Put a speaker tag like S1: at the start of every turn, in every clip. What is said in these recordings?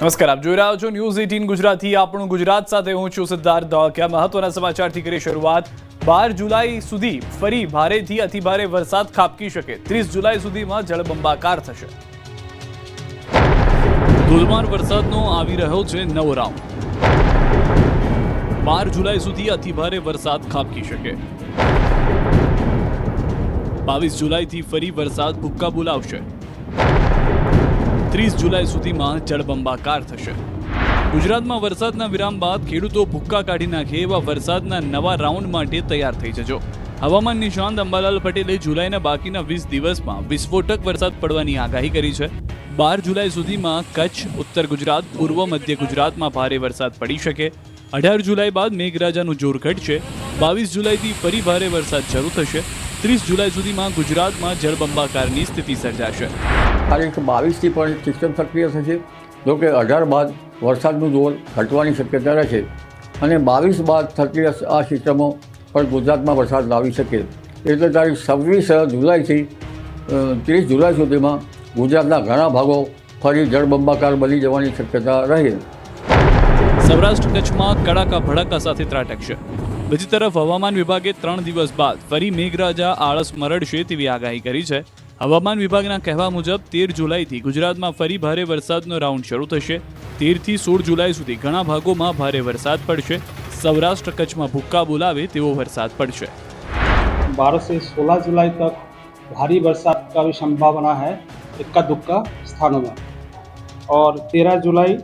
S1: નમસ્કાર, આપ જોઈ રહ્યા છો ન્યૂઝ 18 ગુજરાતી. આપણું ગુજરાત સાથે હું છું સિદ્ધાર્થ ધોળકિયા. મહત્વના સમાચારથી કરી શરૂઆત. 12 જુલાઈ સુધી ફરી ભારેથી અતિભારે વરસાદ ખાબકી શકે. 30 જુલાઈ સુધીમાં જળબંબાકાર થશે. ધોધમાર વરસાદનો આવી રહ્યો છે નવો રાઉન્ડ. 12 જુલાઈ સુધી અતિભારે વરસાદ ખાબકી શકે. 22 જુલાઈથી ફરી વરસાદ ભૂક્કા બોલાવશે. 30 જુલાઈ સુધીમાં જળબંબાકાર થશે. ગુજરાતમાં વરસાદના વિરામ બાદ ખેડૂતો ભૂક્કા કાઢી નાખે એવા વરસાદના નવા રાઉન્ડ માટે તૈયાર થઈ જજો. હવામાન નિષ્ણાંત અંબાલાલ પટેલે જુલાઈના બાકીના 20 દિવસમાં વિસ્ફોટક વરસાદ પડવાની આગાહી કરી છે. 12 જુલાઈ સુધીમાં કચ્છ, ઉત્તર ગુજરાત, પૂર્વ મધ્ય ગુજરાતમાં ભારે વરસાદ પડી શકે. 18 જુલાઈ બાદ મેઘરાજાનું જોર ઘટશે. 22 જુલાઈથી ફરી ભારે વરસાદ શરૂ થશે. 30 જુલાઈ સુધીમાં ગુજરાતમાં જળબંબાકારની સ્થિતિ સર્જાશે.
S2: તારીખ 22થી પણ સિસ્ટમ સક્રિય થશે. જોકે 18 બાદ વરસાદનું જોર ઘટવાની શક્યતા રહેશે અને 22 બાદ થતી આ સિસ્ટમો પણ ગુજરાતમાં વરસાદ લાવી શકે. એટલે તારીખ 26 જુલાઈથી 30 જુલાઈ સુધીમાં ગુજરાતના ઘણા ભાગો ફરી જળબંબાકાર બની જવાની શક્યતા રહે.
S1: સૌરાષ્ટ્ર કચ્છમાં કડાકા ભડાકા સાથે ત્રાટકશે. બીજી તરફ હવામાન વિભાગે 3 દિવસ બાદ ફરી મેઘરાજા આળસ મરડશે તેવી આગાહી કરી છે. હવામાન વિભાગના કહેવા મુજબ 13 જુલાઈથી ગુજરાતમાં ફરી ભારે વરસાદનો રાઉન્ડ શરૂ થશે. 13 થી 16 जुलाई સુધી ઘણા ભાગોમાં ભારે વરસાદ પડશે. સૌરાષ્ટ્ર કચ્છમાં ભૂક્કા બોલાવે તેવો વરસાદ પડશે.
S3: 12 से 16 जुलाई तक भारी बरसात का भी संभावना है इक्का दुक्का स्थानों में, और 13 जुलाई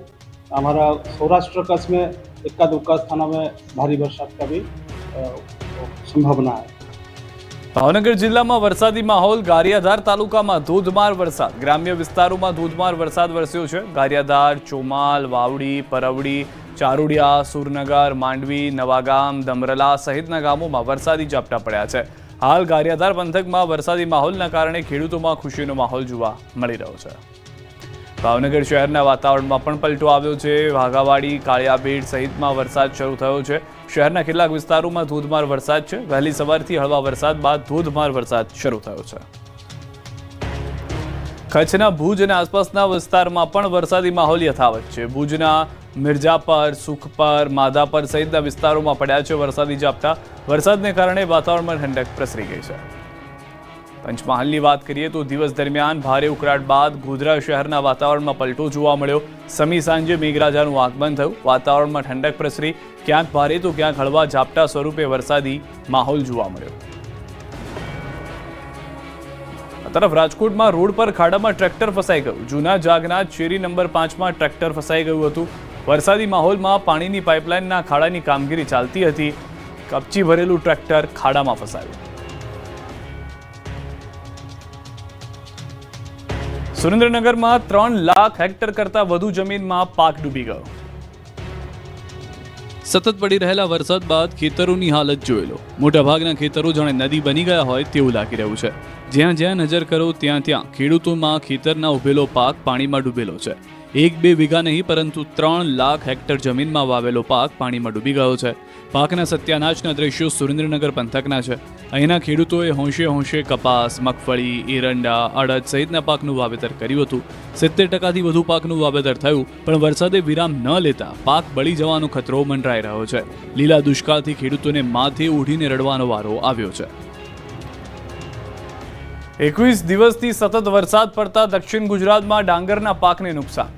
S3: हमारा सौराष्ट्र कच्छ में इक्का दुक्का स्थानों में भारी बरसात का भी संभावना है.
S1: ભાવનગર જિલ્લામાં વરસાદી માહોલ. ગારિયાધાર તાલુકામાં ધોધમાર વરસાદ. ગ્રામ્ય વિસ્તારોમાં ધોધમાર વરસાદ વરસ્યો છે. ગારિયાધાર, ચોમાલ, વાવડી, પરવડી, ચારુડિયા, સુરનગર, માંડવી, નવાગામ, દમરલા સહિતના ગામોમાં વરસાદી ઝાપટા પડ્યા છે. હાલ ગારિયાધાર પંથકમાં વરસાદી માહોલના કારણે ખેડૂતોમાં ખુશીનો માહોલ જોવા મળી રહ્યો છે. ભાવનગર શહેરના વાતાવરણમાં પણ પલટો આવ્યો છે. વાઘાવાડી, કાળિયાબેટ સહિતમાં વરસાદ શરૂ થયો છે. શહેરના કેટલાક વિસ્તારોમાં ધોધમાર વરસાદ છે. વહેલી સવારથી હળવા વરસાદ બાદ ધોધમાર વરસાદ શરૂ થયો છે. કચ્છના ભુજ અને આસપાસના વિસ્તારમાં પણ વરસાદી માહોલ યથાવત છે. ભુજના મિર્જાપર, સુખપર, માધાપર સહિતના વિસ્તારોમાં પડ્યા છે વરસાદી ઝાપટા. વરસાદને કારણે વાતાવરણમાં ઠંડક પ્રસરી ગઈ છે. પંચમહાલની વાત કરીએ તો દિવસ દરમિયાન ભારે ઉકળાટ બાદ ગોધરા શહેરના વાતાવરણમાં પલટો જોવા મળ્યો. સમી સાંજે મેઘરાજાનું આગમન થયું. વાતાવરણમાં ઠંડક પ્રસરી. ક્યાંક ભારે તો ક્યાંક હળવા ઝાપટા સ્વરૂપે વરસાદી માહોલ જોવા મળ્યો. આ તરફ રાજકોટમાં રોડ પર ખાડામાં ટ્રેક્ટર ફસાઈ ગયું. જૂના જાગના શેરી નંબર 5માં ટ્રેક્ટર ફસાઈ ગયું હતું. વરસાદી માહોલમાં પાણીની પાઇપલાઇનના ખાડાની કામગીરી ચાલતી હતી. કપચી ભરેલું ટ્રેક્ટર ખાડામાં ફસાયું. સુરેન્દ્રનગરમાં 3 લાખ હેક્ટર કરતાં વધુ જમીનમાં પાક ડૂબી ગયો. સતત પડી રહેલા વરસાદ બાદ ખેતરોની હાલત જોઈ લો. મોટાભાગના ખેતરો જાણે નદી બની ગયા હોય તેવું લાગી રહ્યું છે. જ્યાં જ્યાં નજર કરો ત્યાં ત્યાં ખેડૂતોમાં ખેતરના ઉભેલો પાક પાણીમાં ડૂબેલો છે. 1-2 વીઘા નહીં પરંતુ 3 લાખ હેક્ટર જમીનમાં વાવેલો પાક પાણીમાં ડૂબી ગયો છે. પાકના સત્યાનાશના દ્રશ્યો સુરેન્દ્રનગર પંથકના છે. અહીંના ખેડૂતોએ હોંશે કપાસ, મગફળી, એરંડા, અડદ સહિતના પાકનું વાવેતર કર્યું હતું. 70% વધુ પાકનું વાવેતર થયું, પણ વરસાદે વિરામ ન લેતા પાક બળી જવાનો ખતરો મંડરાઈ રહ્યો છે. લીલા દુષ્કાળથી ખેડૂતોને માથે ઓઢીને રડવાનો વારો આવ્યો છે. 21 દિવસથી સતત વરસાદ પડતા દક્ષિણ ગુજરાતમાં ડાંગરના પાકને નુકસાન.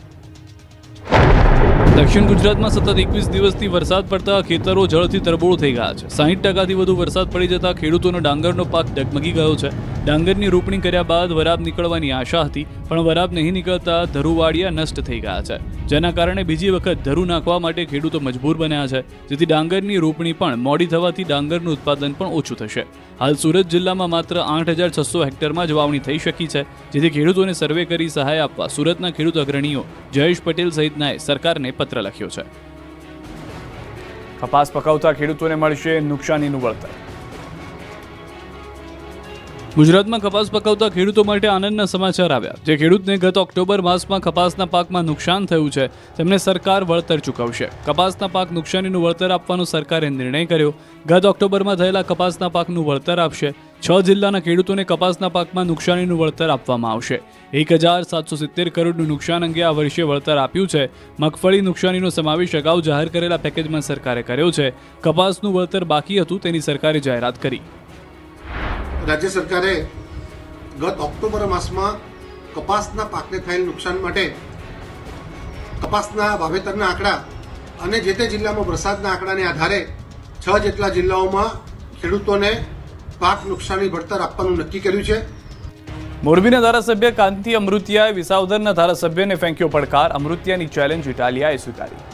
S1: દક્ષિણ ગુજરાતમાં સતત 21 દિવસથી વરસાદ પડતા ખેતરો જળથી તરબોળ થઈ ગયા છે. 60%થી વધુ વરસાદ પડી જતા ખેડૂતોનો ડાંગરનો પાક ડગમગી ગયો છે. ડાંગરની રોપણી કર્યા બાદ વરાબ નીકળવાની આશા હતી, પણ વરાબ નહીં નીકળતા ધરુવાડિયા નષ્ટ થઈ ગયા છે. જેના કારણે બીજી વખત ધરુ નાખવા માટે ખેડૂતો મજબૂર બન્યા છે. જેથી ડાંગરની રોપણી પણ મોડી થવાથી ડાંગરનું ઉત્પાદન પણ ઓછું થશે. હાલ સુરત જિલ્લામાં માત્ર 8,600 હેક્ટરમાં જ વાવણી થઈ શકી છે. જેથી ખેડૂતોને સર્વે કરી સહાય આપવા સુરતના ખેડૂત અગ્રણીઓ જયેશ પટેલ સહિતનાએ સરકારને પત્ર લખ્યો છે. કપાસ પકવતા ખેડૂતોને મળશે નુકસાનીનું વળતર. ગુજરાતમાં કપાસ પકવતા ખેડૂતો માટે આનંદના સમાચાર આવ્યા। જે ખેડૂતને ગત ઓક્ટોબર માસમાં કપાસના પાકમાં નુકસાન થયું છે તેમને સરકાર વળતર ચૂકવશે। કપાસના પાક નુકસાનીનું વળતર આપવાનો સરકારે નિર્ણય કર્યો। ગત ઓક્ટોબરમાં થયેલા કપાસના પાકનું વળતર આપશે। 6 જિલ્લાના ખેડૂતોને કપાસના પાકમાં નુકસાનીનું વળતર આપવામાં આવશે। 1770 કરોડનું નુકસાન અંગે આ વર્ષે વળતર આપ્યું છે। મગફળી નુકસાનીનો સમાવેશ અગાઉ જાહેર કરેલા પેકેજમાં સરકારે કર્યો છે। કપાસનું વળતર બાકી હતું તેની સરકારે જાહેરાત કરી।
S4: રાજ્ય સરકારે ગત ઓક્ટોબર માસમાં કપાસના પાકને થયેલ નુકસાન માટે કપાસના વાવેતરના આંકડા અને જે તે જિલ્લામાં વરસાદના આંકડાને આધારે 6 જેટલા જિલ્લાઓમાં ખેડૂતોને પાક નુકસાની વળતર આપવાનું નક્કી કર્યું છે।
S1: મોરબીના ધારાસભ્ય કાંતિ અમૃતિયાએ વિસાવદરના ધારાસભ્યને ફેંક્યો પડકાર। અમૃતિયાની ચેલેન્જ ઇટાલિયાએ સ્વીકારી।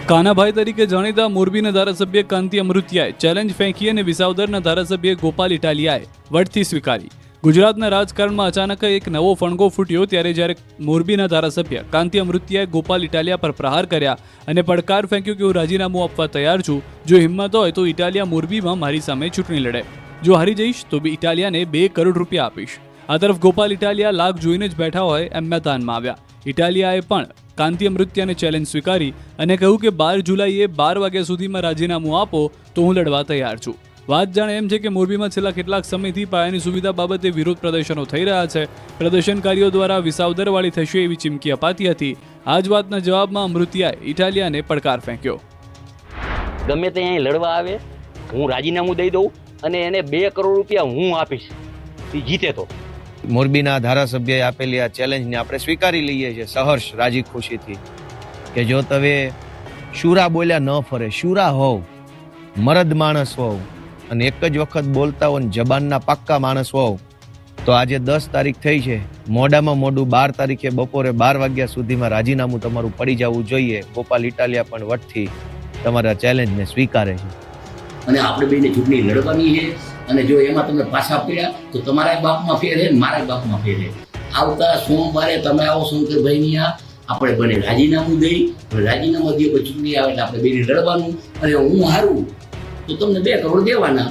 S1: કાનાભાઈ તરીકે જાણીતા મોરબીના ધારાસભ્ય કાંતિ અમૃતિયાએ ચેલેન્જ ફેંકી અને વિસાવદરના ધારાસભ્ય ગોપાલ ઇટાલિયાએ વટથી સ્વીકારી। ગુજરાતના રાજકારણમાં અચાનક એક નવો ફણગો ફૂટ્યો ત્યારે જ્યારે મોરબીના ધારાસભ્ય કાંતિ અમૃતિયાએ ગોપાલ ઇટાલિયા પર પ્રહાર કર્યા અને પડકાર ફેંક્યો કે હું રાજીનામું આપવા તૈયાર છું। જો હિંમત હોય તો ઇટાલિયા મોરબીમાં મારી સામે ચૂંટણી લડે। જો હારી જઈશ તો ઇટાલિયાને 2 કરોડ રૂપિયા આપીશ। આ તરફ ગોપાલ ઇટાલિયા લાખ જોઈને જ બેઠા હોય એમ મેદાનમાં આવ્યા। ઇટાલિયાએ પણ કાંતિ અમૃતિયાને ચેલેન્જ સ્વીકારી અને કહ્યું કે 12 જુલાઈએ 12 વાગ્યા સુધીમાં રાજીનામું આપો તો હું લડવા તૈયાર છું। વાત જાણે એમ છે કે મોરબીમાં છેલ્લા કેટલાક સમયથી પાયાની સુવિધા બાબતે વિરોધ પ્રદર્શનો થઈ રહ્યા છે। પ્રદર્શનકારીઓ દ્વારા વિસાવદરવાળી થશે એવી ચીમકી અપાતી હતી। આ જ વાતના જવાબમાં અમૃતિયાએ ઇટાલિયાને પડકાર ફેંક્યો।
S5: ગમે તે અહીં લડવા આવે હું રાજીનામું દઈ દઉં અને એને 2 કરોડ રૂપિયા હું આપીશ એ જીતે તો।
S6: મોરબીના ધારાસભ્યએ આપેલી આ ચેલેન્જને આપણે સ્વીકારી લઈએ છીએ સહર્ષ રાજી ખુશીથી કે જો તમે શુરા બોલ્યા ન ફરે, શુરા હોવ, મરદ માણસ હોવ અને એક જ વખત બોલતા હો ને જબાનના પાક્કા માણસ હોવ તો આજે 10 તારીખ થઈ છે, મોડામાં મોડું 12 તારીખે બપોરે 12 વાગ્યા સુધીમાં રાજીનામું તમારું પડી જવું જોઈએ। ગોપાલ ઇટાલિયા પણ વટથી તમારા ચેલેન્જને સ્વીકારે છે
S7: અને આપણે બેને ચૂંટણી લડવાની છે અને જો એમાં તમે પાછા પડ્યા તો તમારા બાપમાં ફેર છે, મારા બાપમાં ફેર છે। આવતા સોમવારે તમે આવો શંકરભાઈની આપણે બને રાજીનામું દઈ, રાજીનામું દઈએ પછી ચૂંટણી આવે એટલે આપણે બેને લડવાનું અને હું હારું તો તમને 2 કરોડ દેવાના।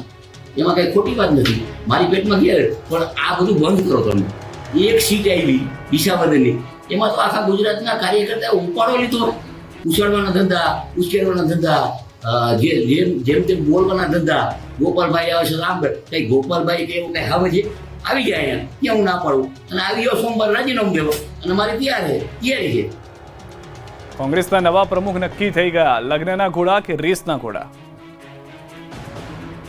S7: એમાં કઈ ખોટી વાત નથી, મારી પેટમાં ઘેર। પણ આ બધું બંધ કરો તમે। એક સીટ આવી વિસાવદરની એમાં તો આખા ગુજરાતના કાર્યકર્તા ઉપાડો લીધો। ઉછાળવાના ધંધા, ઉશ્કેરવાના ધંધા, જેમ તેમ બોલવાના ધંધા। ગોપાલભાઈ આવે છે આમ કઈ ગોપાલભાઈ કે એવું કઈ આવે છે આવી જાય અહીંયા ત્યાં હું ના પાડું અને આવી ગયો સોમવાર રાજીનામું દેવો અને મારી તૈયારી છે।
S1: કોંગ્રેસના નવા પ્રમુખ નક્કી થઈ ગયા। લગ્નના ઘોડા કે રેસના ઘોડા?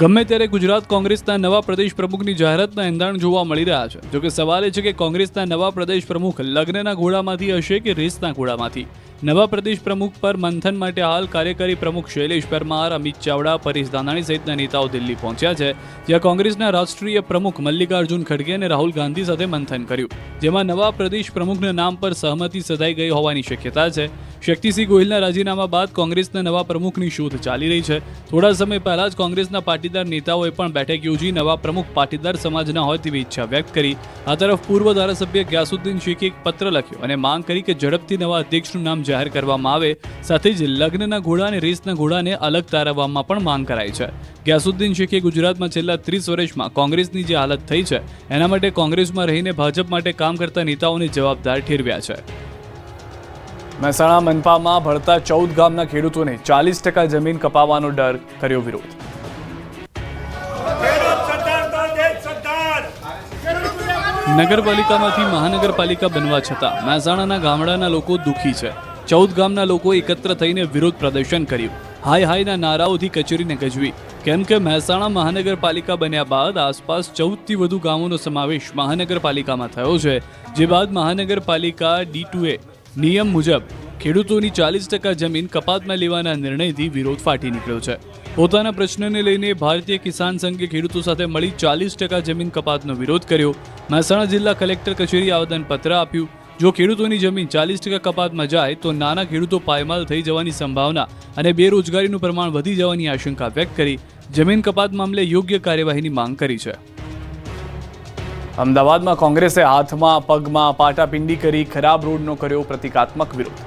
S1: ગમે ત્યારે ગુજરાત કોંગ્રેસના નવા પ્રદેશ પ્રમુખની જાહેરાતના એંધાણ જોવા મળી રહ્યા છે। જોકે સવાલ એ છે કે કોંગ્રેસના નવા પ્રદેશ પ્રમુખ લગ્નના ઘોડામાંથી હશે કે રેસના ઘોડામાંથી? નવા પ્રદેશ પ્રમુખ પર મંથન માટે હાલ કાર્યકારી પ્રમુખ શૈલેષ પરમાર, અમિત ચાવડા, પરેશ ધાનાણી સહિતના નેતાઓ દિલ્હી પહોંચ્યા છે, જ્યાં કોંગ્રેસના રાષ્ટ્રીય પ્રમુખ મલ્લિકાર્જુન ખડગે અને રાહુલ ગાંધી સાથે મંથન કર્યું, જેમાં નવા પ્રદેશ પ્રમુખના નામ પર સહમતિ સધાઈ ગઈ હોવાની શક્યતા છે। શક્તિસિંહ ગોહિલના રાજીનામા બાદ કોંગ્રેસના નવા પ્રમુખની શોધ ચાલી રહી છે। થોડા સમય પહેલા જ કોંગ્રેસના પાટીદાર નેતાઓએ પણ બેઠક યોજી નવા પ્રમુખ પાટીદાર સમાજના હોય તેવી ઈચ્છા વ્યક્ત કરી। આ તરફ પૂર્વ ધારાસભ્ય ગ્યાસુદ્દીન શેખે એક પત્ર લખ્યો અને માંગ કરી કે ઝડપથી નવા અધ્યક્ષનું નામ જાહેર કરવામાં આવે। સાથે જ લગ્નના ઘોડા અને રેસના ઘોડાને અલગ તારવવામાં પણ માંગ કરાઈ છે। ગ્યાસુદ્દીન શેખે ગુજરાતમાં છેલ્લા 30 વર્ષમાં કોંગ્રેસની જે હાલત થઈ છે એના માટે કોંગ્રેસમાં રહીને ભાજપ માટે કામ કરતા નેતાઓને જવાબદાર ઠેરવ્યા છે। મહેસાણા મનપામાં ભળતા 14 ગામના ખેડૂતોને 40% જમીન કપાવવાનો ડર, કર્યો વિરોધ। નગરપાલિકામાંથી મહાનગરપાલિકા બનવા છતાં મહેસાણાના ગામડાના લોકો દુઃખી છે। 14 ગામના લોકો એકત્ર થઈને વિરોધ પ્રદર્શન કર્યું। હાય હાયના નારાઓથી કચેરીને ગજવી, કેમ કે મહેસાણા મહાનગરપાલિકા બન્યા બાદ આસપાસ 14થી વધુ ગામોનો સમાવેશ મહાનગરપાલિકામાં થયો છે, જે બાદ મહાનગરપાલિકા D2A નિયમ મુજબ ખેડૂતોની 40% જમીન કપાતમાં લેવાના નિર્ણયથી વિરોધ ફાટી નીકળ્યો છે। પોતાના પ્રશ્નને લઈને ભારતીય કિસાન સંઘે ખેડૂતો સાથે મળી 40% જમીન કપાતનો વિરોધ કર્યો। મહેસાણા જિલ્લા કલેક્ટર કચેરી આવેદનપત્ર આપ્યું। જો ખેડૂતોની જમીન 40% કપાતમાં જાય તો નાના ખેડૂતો પાયમાલ થઈ જવાની સંભાવના અને બેરોજગારીનું પ્રમાણ વધી જવાની આશંકા વ્યક્ત કરી જમીન કપાત મામલે યોગ્ય કાર્યવાહીની માંગ કરી છે। અમદાવાદમાં કોંગ્રેસે હાથમાં પગમાં પાટાપિંડી કરી ખરાબ રોડનો કર્યો પ્રતિકાત્મક વિરોધ।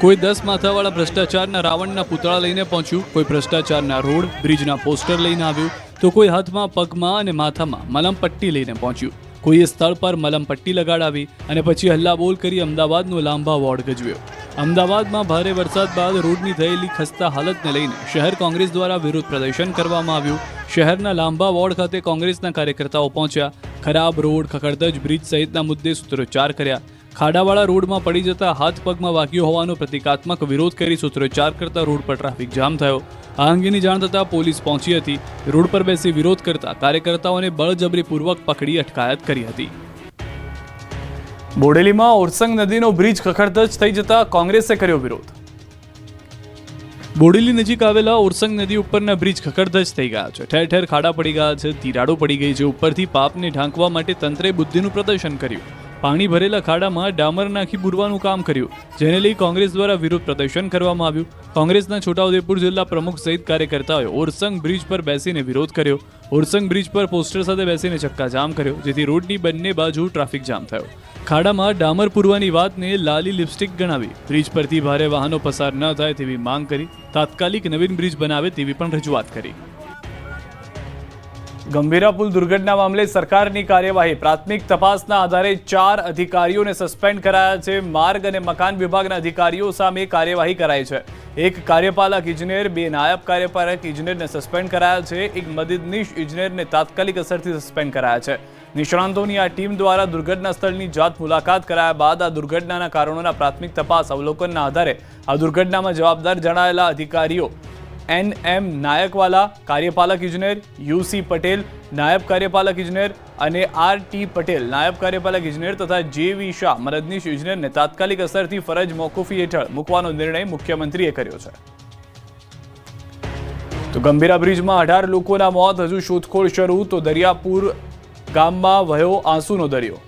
S1: કોઈ 10 માથાવાળા ભ્રષ્ટાચારના રાવણના પૂતળા લઈને પહોંચ્યું, કોઈ ભ્રષ્ટાચારના રોડ બ્રિજના પોસ્ટર લઈને આવ્યું, તો કોઈ હાથમાં પગમાં અને માથામાં મલમપટ્ટી લઈને પહોંચ્યું. કોઈએ સ્થળ પર મલમપટ્ટી લગાડાવી અને પછી હલ્લાબોલ કરી અમદાવાદનો લાંબા વોર્ડ ગજવ્યો. અમદાવાદમાં ભારે વરસાદ બાદ રોડની થયેલી ખસ્તા હાલતને લઈને શહેર કોંગ્રેસ દ્વારા વિરોધ પ્રદર્શન કરવામાં આવ્યું. શહેરના લાંબા વોર્ડ ખાતે કોંગ્રેસના કાર્યકર્તાઓ પહોંચ્યા. ખરાબ રોડ, ખખડધજ બ્રિજ સહિતના મુદ્દે સૂત્રોચ્ચાર કર્યા. ખાડાવાળા રોડમાં પડી જતા હાથ પગમાં વાગ્યો હોવાનો પ્રતિકાત્મક વિરોધ કરી સૂત્રોચ્ચાર કરતા રોડ પર ટ્રાફિક જામ થયો. આ અંગેની જાણ થતાં પોલીસ પહોંચી હતી. રોડ પર બેસી વિરોધ કરતા કાર્યકર્તાઓને બળજબરીપૂર્વક પકડી અટકાયત કરી હતી. બોડેલીમાં ઓરસંગ નદીનો બ્રિજ ખખડધજ થઈ જતા કોંગ્રેસે કર્યો વિરોધ. બોડેલી નજીક આવેલા ઓરસંગ નદી ઉપરના બ્રિજ ખખડધજ થઈ ગયા છે. ઠેર ઠેર ખાડા પડી ગયા છે, તિરાડો પડી ગઈ છે. ઉપરથી પાપને ઢાંકવા માટે તંત્રે બુદ્ધિનું પ્રદર્શન કર્યું. પાણી ભરેલા ખાડામાં ડામર નાખી પૂરવાનું કામ કર્યું, જેને લઈ કોંગ્રેસ દ્વારા વિરોધ પ્રદર્શન કરવામાં આવ્યું. કોંગ્રેસના છોટાઉદેપુર જિલ્લા પ્રમુખ સહિત કાર્યકર્તાઓએ ઓરસંગ બ્રિજ પર બેસીને વિરોધ કર્યો. ઓરસંગ બ્રિજ પર પોસ્ટર સાથે બેસીને ચક્કાજામ કર્યો, જેથી રોડની બંને બાજુ ટ્રાફિક જામ થયો. ખાડામાં ડામર પૂરવાની વાતને લાલી લિપસ્ટિક ગણાવી. બ્રિજ પરથી ભારે વાહનો પસાર ન થાય તેવી માંગ કરી. તાત્કાલિક નવીન બ્રિજ બનાવે તેવી પણ રજૂઆત કરી. ગંભીરા પુલ દુર્ઘટના મામલે સરકારની કાર્યવાહી. પ્રાથમિક તપાસના આધારે 4 અધિકારીઓને સસ્પેન્ડ કરાયા છે. માર્ગ અને મકાન વિભાગના અધિકારીઓ સામે કાર્યવાહી કરાઈ છે. એક કાર્યપાલક ઇજનેર, 2 નાયબ કાર્યપાલક ઇજનેરને સસ્પેન્ડ કરાયા છે. એક મદદનીશ ઇજનેરને તાત્કાલિક અસરથી સસ્પેન્ડ કરાયા છે. નિષ્ણાંતોની આ ટીમ દ્વારા દુર્ઘટના સ્થળની જાત મુલાકાત કરાયા બાદ આ દુર્ઘટનાના કારણોના પ્રાથમિક તપાસ અવલોકનના આધારે આ દુર્ઘટનામાં જવાબદાર જણાયેલા અધિકારીઓ NM નાયકવાલા કાર્યપાલક ઇજનેર, UC પટેલ નાયબ કાર્યપાલક ઇજનેર અને RT પટેલ નાયબ કાર્યપાલક ઇજનેર તથા JV શાહ મદદનીશ ઇજનેરને તાત્કાલિક અસરથી ફરજ મોકૂફી હેઠળ મૂકવાનો નિર્ણય મુખ્યમંત્રીએ કર્યો છે. તો ગંભીરા બ્રિજમાં 18 લોકોના મોત, હજુ શોધખોળ શરૂ. તો દરિયાપુર ગામમાં વહ્યો આંસુનો દરિયો.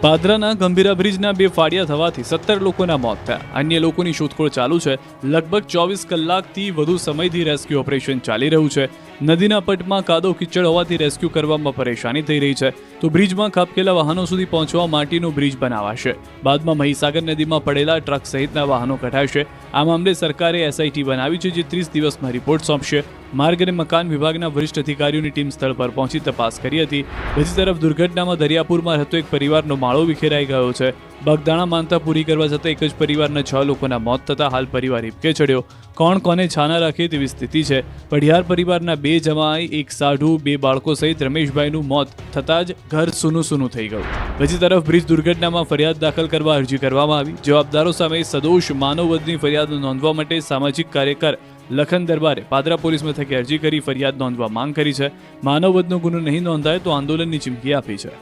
S1: પાદરાના ગંભીરા બ્રિજના 2 ફાડિયા થવાથી 17 લોકોના મોત થયા. અન્ય લોકોની શોધખોળ ચાલુ છે. લગભગ 24 કલાકથી વધુ સમયથી રેસ્ક્યુ ઓપરેશન ચાલી રહ્યું છે. નદીના પટમાં કાદવ કીચડ હોવાથી રેસ્ક્યુ કરવામાં પરેશાની થઈ રહી છે. તો બ્રિજમાં ખાબકેલા વાહનો સુધી પહોંચવા માટેનો બ્રિજ બનાવાશે. બાદમાં મહીસાગર નદીમાં પડેલા ટ્રક સહિતના વાહનો કઢાશે. આ મામલે સરકારે SIT બનાવી છે, જે 30 દિવસમાં રિપોર્ટ સોંપશે. માર્ગ અને મકાન વિભાગના વરિષ્ઠ અધિકારીઓની ટીમ સ્થળ પર પહોંચી તપાસ કરી હતી. બીજી તરફ દુર્ઘટનામાં દરિયાપુરમાં રહેતો એક પરિવારનો માળો વિખેરાઈ ગયો છે. બગદાણા માનતા પૂરી કરવા જતાં એક જ પરિવારના 6 લોકોના મોત થતા હાલ પરિવાર હિબકે ચડ્યો. કોણ કોને છાના રાખે તેવી સ્થિતિ છે. પઢિયાર પરિવારના 2 જમાઈ, 1 સાઢુ, 2 બાળકો સહિત રમેશભાઈનું મોત થતાં જ ઘર સૂનું થઈ ગયું. બીજી તરફ બ્રિજ દુર્ઘટનામાં ફરિયાદ દાખલ કરવા અરજી કરવામાં આવી. જવાબદારો સામે સદોષ માનવવધની ફરિયાદ નોંધવા માટે સામાજિક કાર્યકર લખન દરબારે પાદરા પોલીસ મથકે અરજી કરી ફરિયાદ નોંધવા માંગ કરી છે. માનવવધનો ગુનો નહીં નોંધાય તો આંદોલનની ચીમકી આપી છે.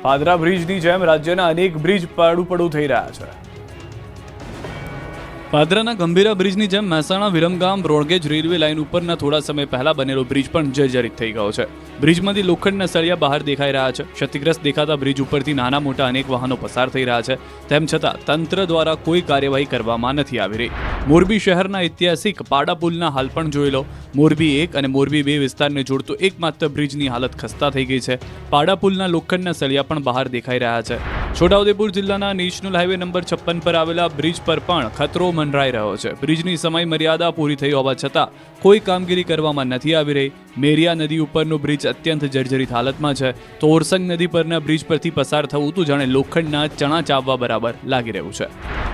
S1: પાદરા બ્રિજની જેમ રાજ્યના અનેક બ્રિજ પડું થઈ રહ્યા છે. પાદરાના ગંભીરા બ્રિજની જેમ Mehsana Viramgam broad gauge railway line ઉપરના થોડા સમય પહેલા બનેલો બ્રિજ પણ જર્જરિત થઈ ગયો છે. બ્રિજમાંથી લોખંડના સળિયા બહાર દેખાઈ રહ્યા છે. ક્ષતિગ્રસ્ત દેખાતા બ્રિજ ઉપરથી નાના મોટા અનેક વાહનો પસાર થઈ રહ્યા છે. તેમ છતાં તંત્ર દ્વારા કોઈ કાર્યવાહી કરવામાં નથી આવી રહી. મોરબી શહેરના ઐતિહાસિક પાડા પુલના હાલ પણ જોઈ લો. મોરબી 1 અને મોરબી 2 વિસ્તારને જોડતો એકમાત્ર બ્રિજની હાલત ખસ્તા થઈ ગઈ છે. પાડા પુલના લોખંડના સળિયા પણ બહાર દેખાઈ રહ્યા છે. છોટાઉદેપુર જિલ્લાના નેશનલ હાઈવે નંબર 56 પર આવેલા બ્રિજ પર પણ ખતરો મંડરાઈ રહ્યો છે. બ્રિજની સમય મર્યાદા પૂરી થઈ હોવા છતાં કોઈ કામગીરી કરવામાં નથી આવી રહી. મેરિયા નદી ઉપરનો બ્રિજ અત્યંત જર્જરિત હાલતમાં છે. તો ઓરસંગ નદી પરના બ્રિજ પરથી પસાર થવું તો જાણે લોખંડના ચણા ચાવવા બરાબર લાગી રહ્યું છે.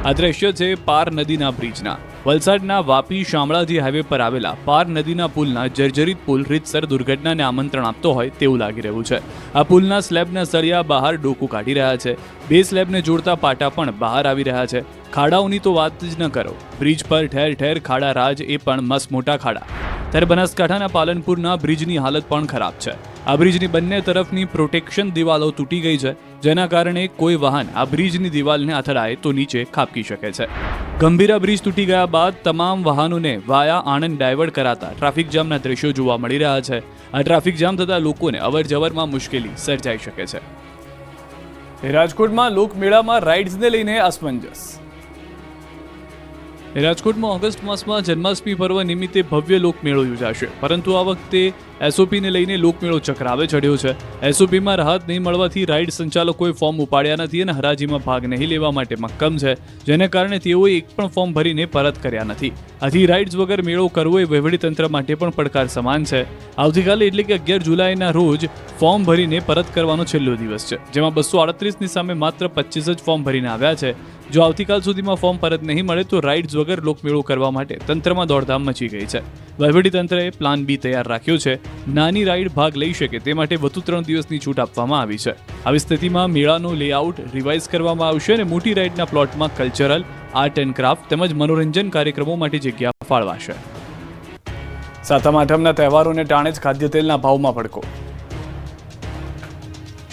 S1: આ દ્રશ્ય છે પાર નદીના બ્રિજના. વલસાડના વાપી શામળાજી હાઈવે પર આવેલા પાર નદીના પુલના જર્જરિત પુલ રીતસર દુર્ઘટનાને આમંત્રણ આપતો હોય તેવું લાગી રહ્યું છે. આ પુલના સ્લેબના સળિયા બહાર ડોકું કાઢી રહ્યા છે. 2 સ્લેબને જોડતા પાટા પણ બહાર આવી રહ્યા છે. ખાડાઓની તો વાત જ ન કરો. બ્રિજ પર ઠેર ઠેર ખાડા રાજ, એ પણ મસ્ત મોટા ખાડા. ત્યારે બનાસકાંઠાના પાલનપુરના બ્રિજની હાલત પણ ખરાબ છે. આ બ્રિજની બંને તરફની પ્રોટેક્શન દિવાલો તૂટી ગઈ છે, જેના કારણે કોઈ વાહન આ બ્રિજની દિવાલને અથડાય તો નીચે ખાબકી શકે છે. ગંભીરા બ્રિજ તૂટી ગયા બાદ તમામ વાહનોને વાયા આણંદ ડાયવર્ટ કરાતા ટ્રાફિક જામના દ્રશ્યો જોવા મળી રહ્યા છે. આ ટ્રાફિક જામ થતાં લોકોને અવરજવરમાં મુશ્કેલી સર્જાઈ શકે છે. રાજકોટમાં લોકમેળામાં રાઇડ્સને લઈને અસમંજસ. રાજકોટમાં ઓગસ્ટ માસમાં જન્માષ્ટમી પર્વ નિમિત્તે ભવ્ય લોકમેળો યોજાશે, પરંતુ આ વખતે એસઓપીને લઈને લોકમેળો ચક્રાવે ચડ્યો છે. એસઓપીમાં રાહત નહીં મળવાથી રાઇડ સંચાલકોએ ફોર્મ ઉપાડ્યા નથી અને હરાજીમાં ભાગ નહીં લેવા માટે મક્કમ છે, જેને કારણે તેઓએ એક પણ ફોર્મ ભરીને પરત કર્યા નથી. આથી રાઇડ્સ વગર મેળો કરવો એ વહીવટીતંત્ર માટે પણ પડકાર સમાન છે. આવતીકાલે એટલે કે 11 જુલાઈના રોજ ફોર્મ ભરીને પરત કરવાનો છેલ્લો દિવસ છે, જેમાં 238ની સામે માત્ર 25 જ ફોર્મ ભરીને આવ્યા છે. જો આવતીકાલ સુધીમાં ફોર્મ પરત નહીં મળે તો રાઇડ્સ વગર લોકમેળો કરવા માટે તંત્રમાં દોડધામ મચી ગઈ છે. વહીવટીતંત્રએ પ્લાન બી તૈયાર રાખ્યો છે. નાની રાઇડ ભાગ લઈ શકે તે માટે વધુ 3 દિવસની છૂટ આપવામાં આવી છે. આવી સ્થિતિમાં મેળાનો લેઆઉટ રિવાઇઝ કરવામાં આવશે અને મોટી રાઇડના પ્લોટમાં કલ્ચરલ, આર્ટ એન્ડ ક્રાફ્ટ તેમજ મનોરંજન કાર્યક્રમો માટે જગ્યા ફાળવાશે. સાતમ આઠમના તહેવારોને ટાણે જ ખાદ્ય તેલના ભાવમાં ભડકો.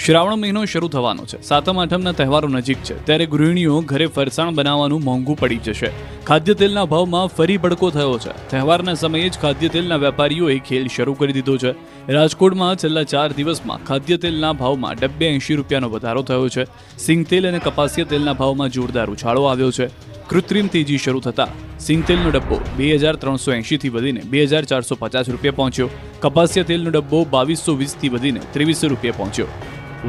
S1: શ્રાવણ મહિનો શરૂ થવાનો છે. સાતમ આઠમના તહેવારો નજીક છે, ત્યારે ગૃહિણીઓ ઘરે ફરસાણ બનાવવાનું મોંઘું પડી જશે. ખાદ્ય તેલના ભાવમાં ફરી ભડકો થયો છે. તહેવારના સમયે જ ખાદ્ય તેલના વેપારીઓએ ખેલ શરૂ કરી દીધો છે. રાજકોટમાં છેલ્લા 4 દિવસમાં ખાદ્ય તેલના ભાવમાં ડબ્બે 80 રૂપિયાનો વધારો થયો છે. સિંગતેલ અને કપાસિયા તેલના ભાવમાં જોરદાર ઉછાળો આવ્યો છે. કૃત્રિમ તેજી શરૂ થતાં સિંગતેલનો ડબ્બો 2380થી વધીને 2450 રૂપિયા પહોંચ્યો. કપાસિયા તેલનો ડબ્બો 2220થી વધીને 2300 રૂપિયા પહોંચ્યો.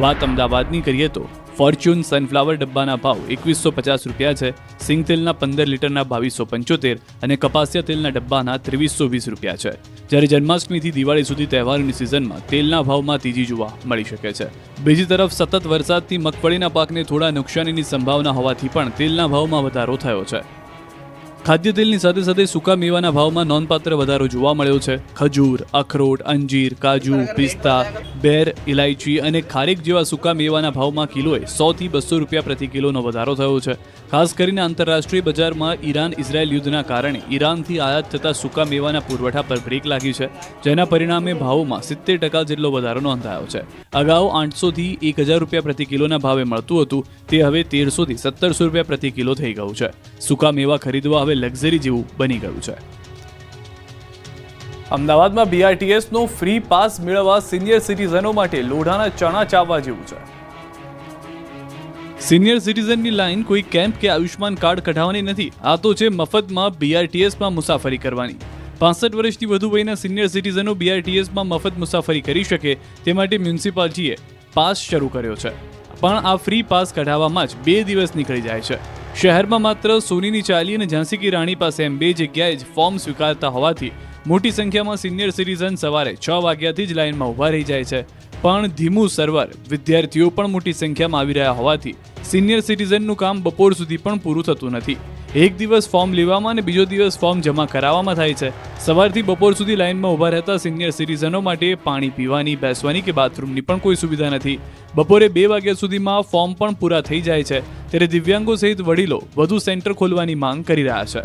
S1: વાત અમદાવાદની કરીએ તો ફોર્ચ્યુન સનફ્લાવર ડબ્બાના ભાવ 2150 રૂપિયા છે. સિંગતેલના 15 લીટરના 2275 અને કપાસિયા તેલના ડબ્બાના 2320 રૂપિયા છે. જ્યારે જન્માષ્ટમીથી દિવાળી સુધી તહેવારોની સિઝનમાં તેલના ભાવમાં તેજી જોવા મળી શકે છે. બીજી તરફ સતત વરસાદથી મગફળીના પાકને થોડા નુકસાનીની સંભાવના હોવાથી પણ તેલના ભાવમાં વધારો થયો છે. ખાદ્ય તેલની સાથે સાથે સૂકા મેવાના ભાવમાં નોંધપાત્ર વધારો જોવા મળ્યો છે. ખજૂર, અખરોટ, અંજીર, કાજુ, પિસ્તા, બેર, ઇલાયચી અને ખારેક જેવા સૂકા મેવાના ભાવમાં કિલોએ 100 થી 200 રૂપિયા પ્રતિ કિલોનો વધારો થયો છે. ખાસ કરીને આંતરરાષ્ટ્રીય બજારમાં ઈરાન-ઇઝરાયલ યુદ્ધના કારણે ઈરાનથી આયાત થતા સૂકા મેવાના પુરવઠા પર બ્રેક લાગી છે, જેના પરિણામે ભાવોમાં 70% જેટલો વધારો નોંધાયો છે. અગાઉ 800 થી 1000 રૂપિયા પ્રતિ કિલોના ભાવે મળતું હતું, તે હવે 1300 થી 1700 રૂપિયા પ્રતિ કિલો થઈ ગયું છે. સૂકા મેવા ખરીદવા હવે લક્ઝરી જેવું બની ગયું છે. અમદાવાદમાં BRTSનો ફ્રી પાસ મેળવવા સિનિયર સિટીઝનો માટે લોઢાના ચણા ચાવવા જેવું છે. સિનિયર સિટીઝનની લાઈન કોઈ કેમ્પ કે આયુષ્માન કાર્ડ કઢાવવાની નથી. આ તો છે મફતમાં BRTSમાં મુસાફરી કરવાની. 65 વર્ષથી વધુ વયના સિનિયર સિટીઝનો BRTSમાં મફત મુસાફરી કરી શકે તે માટે મ્યુનિસિપાલિટીએ પાસ શરૂ કર્યો છે. પણ આ ફ્રી પાસ કઢાવવામાં જ 2 દિવસ નીકળી જાય છે. શહેરમાં માત્ર સોનીની ચાલી અને ઝાંસી કી રાણી પાસે એમ 2 જગ્યાએ જ ફોર્મ સ્વીકારતા હોવાથી મોટી સંખ્યામાં સિનિયર સિટીઝન સવારે 6 વાગ્યાથી જ લાઇનમાં ઊભા રહી જાય છે. પણ ધીમું સર્વર, વિદ્યાર્થીઓ પણ મોટી સંખ્યામાં આવી રહ્યા હોવાથી સિનિયર સિટીઝનનું કામ બપોર સુધી પણ પૂરું થતું નથી. એક દિવસ ફોર્મ લેવામાં અને બીજો દિવસ ફોર્મ જમા કરાવવામાં થાય છે. સવારથી બપોર સુધી લાઇનમાં ઊભા રહેતા સિનિયર સિટીઝનો માટે પાણી પીવાની, બેસવાની કે બાથરૂમની પણ કોઈ સુવિધા નથી. બપોરે 2 વાગ્યા સુધીમાં ફોર્મ પણ પૂરા થઈ જાય છે. ત્યારે દિવ્યાંગો સહિત વડીલો વધુ સેન્ટર ખોલવાની માંગ કરી રહ્યા છે.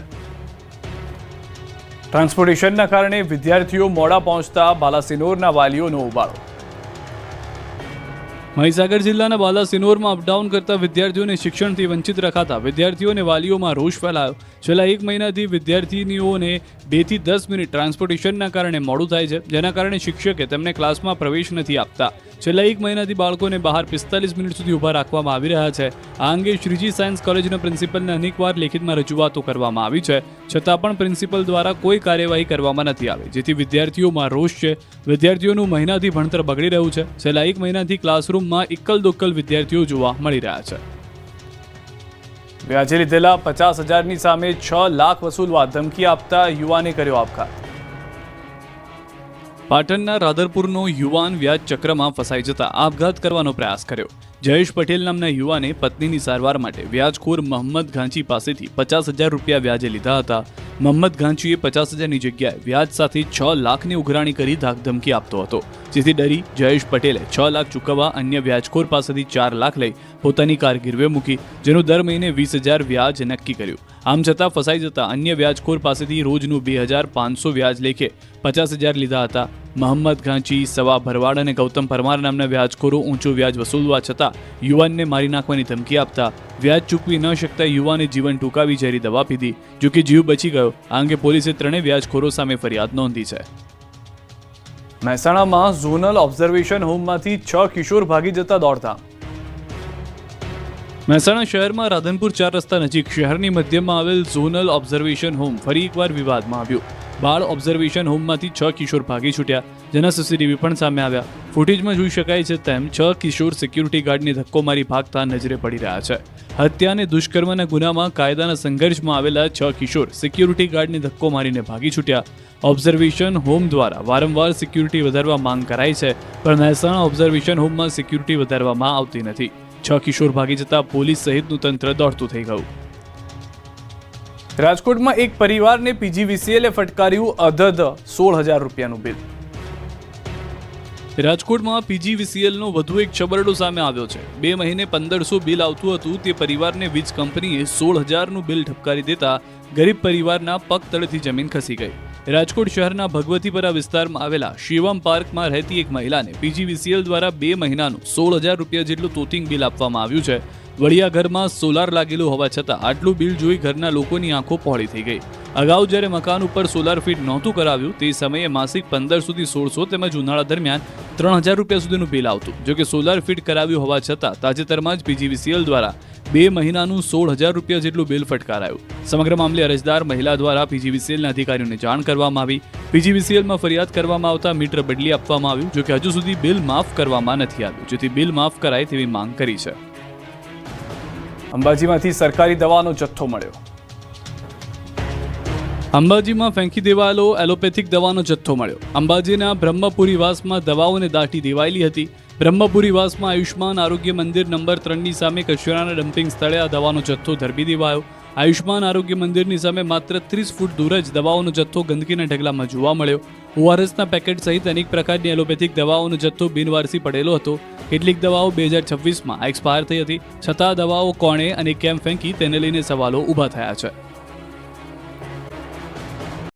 S1: ટ્રાન્સપોર્ટેશનના કારણે વિદ્યાર્થીઓ મોડા પહોંચતા બાલાસિનોરના વાલીઓનો ઉબાળો. મહીસાગર જિલ્લાના બાલાસિનોરમાં અપડાઉન કરતા વિદ્યાર્થીઓને શિક્ષણથી વંચિત રખાતા વિદ્યાર્થીઓ અને વાલીઓમાં રોષ ફેલાયો. છેલ્લા 1 મહિનાથી વિદ્યાર્થીનીઓને 2 થી 10 મિનિટ ટ્રાન્સપોર્ટેશનના કારણે મોડું થાય છે, જેના કારણે શિક્ષકે તેમને ક્લાસમાં પ્રવેશ નથી આપતા. છેલ્લા 1 મહિનાથી બાળકોને બહાર 45 મિનિટ સુધી ઊભા રાખવામાં આવી રહ્યા છે. આ અંગે શ્રીજી સાયન્સ કોલેજના પ્રિન્સિપલને અનેકવાર લેખિતમાં રજૂઆતો કરવામાં આવી છે, છતાં પણ પ્રિન્સિપલ દ્વારા કોઈ કાર્યવાહી કરવામાં નથી આવી, જેથી વિદ્યાર્થીઓમાં રોષ છે. વિદ્યાર્થીઓનું મહિનાથી ભણતર બગડી રહ્યું છે. છેલ્લા 1 મહિનાથી ક્લાસરૂમમાં એકલ દોકલ વિદ્યાર્થીઓ જોવા મળી રહ્યા છે. વ્યાજે લીધેલા 50,000ની સામે 6 લાખ વસૂલવા ધમકી આપતા યુવાને કર્યો આપઘાત. પાટણના રાધરપુરનો યુવાન વ્યાજ ચક્રમાં ફસાઈ જતા આપઘાત કરવાનો પ્રયાસ કર્યો. જયેશ પટેલ નામના યુવાને પત્નીની સારવાર માટે વ્યાજખોર મોહમ્મદ ઘાંચી પાસેથી 50,000 રૂપિયા વ્યાજે લીધા હતા. મોહમ્મદ ઘાંચીએ 50,000ની જગ્યાએ વ્યાજ સાથે 6 લાખની ઉઘરાણી કરી ધાકધમકી આપતો હતો, જેથી ડરી જયેશ પટેલે 6 લાખ ચૂકવવા અન્ય વ્યાજખોર પાસેથી 4 લાખ લઈ પોતાની કાર ગીરવે મૂકી, જેનું દર મહિને 20,000 વ્યાજ નક્કી કર્યું. આમ છતાં ફસાઈ જતા અન્ય વ્યાજખોર પાસેથી રોજનું 2,500 વ્યાજ લેખે 50,000 લીધા હતા. મોહમ્મદ ઘાંચી, સવા ભરવાડ અને ગૌતમ પરમાર નામના વ્યાજખોરો ઊંચું વ્યાજ વસૂલવા છતાં યુવાનને મારી નાખવાની ધમકી આપતા વ્યાજ ચૂકવી ન શકતા યુવાને જીવન ટૂંકાવી ઝેરી દવા પીધી, જો કે જીવ બચી ગયો. આ અંગે પોલીસે 3 વ્યાજખોરો સામે ફરિયાદ નોંધી છે. મહેસાણામાં ઝોનલ ઓબ્ઝર્વેશન હોમમાંથી 6 કિશોર ભાગી જતા દોડધામ. મહેસાણા શહેરમાં રાધનપુર 4 રસ્તા નજીક શહેરની મધ્યમાં આવેલ ઝોનલ ઓબ્ઝર્વેશન હોમ ફરી એકવાર વિવાદમાં આવ્યું. બાળ ઓબ્ઝર્વેશન હોમમાંથી 6 કિશોર ભાગી છૂટ્યા, જેના સીસીટીવી પણ સામે આવ્યા. ફૂટેજમાં જોઈ શકાય છે તેમ 6 કિશોર સિક્યુરિટી ગાર્ડને ધક્કો મારી ભાગતા નજરે પડી રહ્યા છે. હત્યા અને દુષ્કર્મના ગુનામાં કાયદાના સંઘર્ષમાં આવેલા 6 કિશોર સિક્યુરિટી ગાર્ડને ધક્કો મારીને ભાગી છૂટ્યા. ઓબ્ઝર્વેશન હોમ દ્વારા વારંવાર સિક્યુરિટી વધારવા માંગ કરાઈ છે, પણ મહેસાણા ઓબ્ઝર્વેશન હોમમાં સિક્યુરિટી વધારવામાં આવતી નથી. 6 કિશોર ભાગી જતા પોલીસ સહિતનું તંત્ર દોડતું થઈ ગયું. રાજકોટમાં એક પરિવારને પીજીવીસીએલે ફટકાર્યું અધધ 16,000 રૂપિયાનું બિલ. રાજકોટમાં પીજીવીસીએલનો વધુ એક છબરડો સામે આવ્યો છે. 2 મહિને 1500 બિલ આવતું હતું, તે પરિવારને વીજ કંપનીએ 16,000નું બિલ ઠપકારી દેતા ગરીબ પરિવારના પગ તળેથી જમીન ખસી ગઈ. રાજકોટ શહેરના ભગવતીપરા વિસ્તારમાં આવેલા શિવમ પાર્કમાં રહેતી એક મહિલાને પીજીવીસીએલ દ્વારા 2 મહિનાનું 16,000 રૂપિયા જેટલું તોતિંગ બિલ આપવામાં આવ્યું છે. વડિયા ઘરમાં સોલાર લાગેલું હોવા છતાં આટલું બિલ જોઈ ઘરના લોકોની આંખો પહોળી થઈ ગઈ. અગાઉ જ્યારે મકાન ઉપર સોલાર ફિટ નહોતું કરાવ્યું તે સમયે માસિક 1500 થી 1600 તેમજ ઉનાળા દરમિયાન 3,000 રૂપિયા સુધીનું બિલ આવતું. જોકે સોલાર ફિટ કરાવ્યું હોવા છતાં તાજેતરમાં જ પીજીવીસીએલ દ્વારા 2 મહિનાનું 16,000 રૂપિયા જેટલું બિલ ફટકારાયું. સમગ્ર મામલે અરજદાર મહિલા દ્વારા પીજીવીસીએલના અધિકારીઓને જાણ કરવામાં આવી. પીજીવીસીએલમાં ફરિયાદ કરવામાં આવતા મીટર બદલી આપવામાં આવ્યું. જોકે હજુ સુધી બિલ માફ કરવામાં નથી આવ્યું, જેથી બિલ માફ કરાય તેવી માંગ કરી છે. અંબાજીમાંથી સરકારી દવાનો જથ્થો મળ્યો. અંબાજીમાં ફેંકી દેવાયેલો એલોપેથિક દવાનો જથ્થો મળ્યો. અંબાજીના બ્રહ્મપુરીવાસમાં દવાઓને દાટી દેવાયેલી હતી. બ્રહ્મપુરીવાસમાં આયુષ્માન આરોગ્ય મંદિર નંબર 3ની સામે કચરાના ડમ્પિંગ સ્થળે આ દવાનો જથ્થો ધરબી દેવાયો. આયુષ્માન આરોગ્ય મંદિરની સામે માત્ર 30 ફૂટ દૂર જ દવાઓનો જથ્થો ગંદકીના ઢગલામાં જોવા મળ્યો. ઓઆરએસના પેકેટ સહિત અનેક પ્રકારની એલોપેથિક દવાઓનો જથ્થો બિનવારસી પડેલો હતો. કેટલીક દવાઓ 2026માં એક્સપાયર થઈ હતી, છતાં દવાઓ કોણે અને કેમ ફેંકી તેને લઈને સવાલો ઊભા થયા છે.